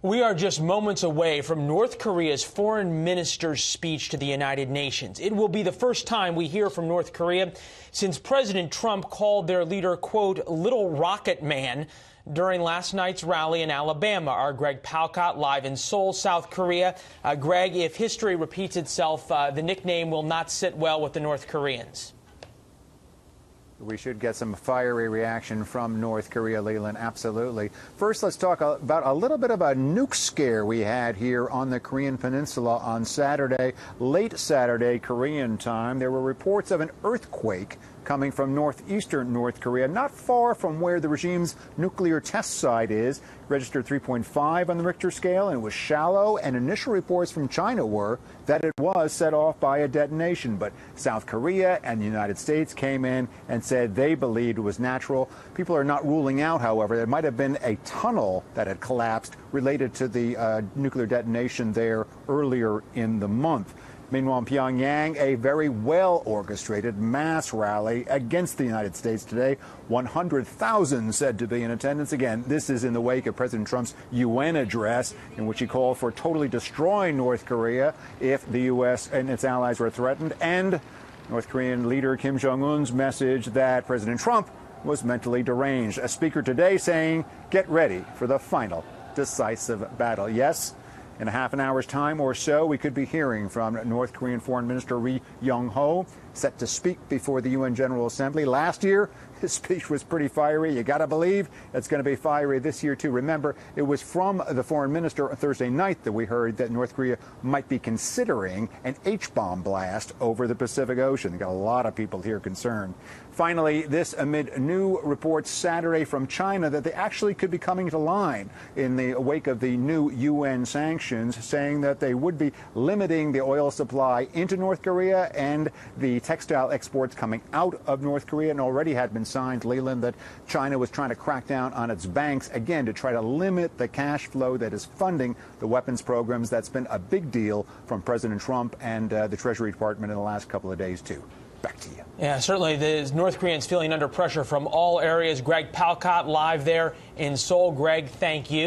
We are just moments away from North Korea's foreign minister's speech to the United Nations. It will be the first time we hear from North Korea since President Trump called their leader, quote, little rocket man during last night's rally in Alabama. Our Greg Palkot live in Seoul, South Korea. Greg, if history repeats itself, the nickname will not sit well with the North Koreans. We should get some fiery reaction from North Korea, Leland. Absolutely. First, let's talk about a little bit of a nuke scare we had here on the Korean Peninsula on Saturday, late Saturday Korean time. There were reports of an earthquake coming from northeastern North Korea, not far from where the regime's nuclear test site is. Registered 3.5 on the Richter scale, and it was shallow, and initial reports from China were that it was set off by a detonation. But South Korea and the United States came in and said they believed it was natural. People are not ruling out, however, there might have been a tunnel that had collapsed related to the nuclear detonation there earlier in the month. Meanwhile, in Pyongyang, a very well-orchestrated mass rally against the United States today. 100,000 said to be in attendance. Again, this is in the wake of President Trump's UN address, in which he called for totally destroying North Korea if the U.S. and its allies were threatened, and North Korean leader Kim Jong-un's message that President Trump was mentally deranged. A speaker today saying, get ready for the final decisive battle. Yes, in a half an hour's time or so, we could be hearing from North Korean Foreign Minister Ri Yong-ho, set to speak before the UN General Assembly. Last year, his speech was pretty fiery. You got to believe it's going to be fiery this year, too. Remember, it was from the foreign minister on Thursday night that we heard that North Korea might be considering an H-bomb blast over the Pacific Ocean. Got a lot of people here concerned. Finally, this amid new reports Saturday from China that they actually could be coming to line in the wake of the new UN sanctions, saying that they would be limiting the oil supply into North Korea and the textile exports coming out of North Korea, and already had been signed, Leland, that China was trying to crack down on its banks, again, to try to limit the cash flow that is funding the weapons programs. That's been a big deal from President Trump and the Treasury Department in the last couple of days, too. Back to you. Yeah, certainly the North Koreans feeling under pressure from all areas. Greg Palkot live there in Seoul. Greg, thank you.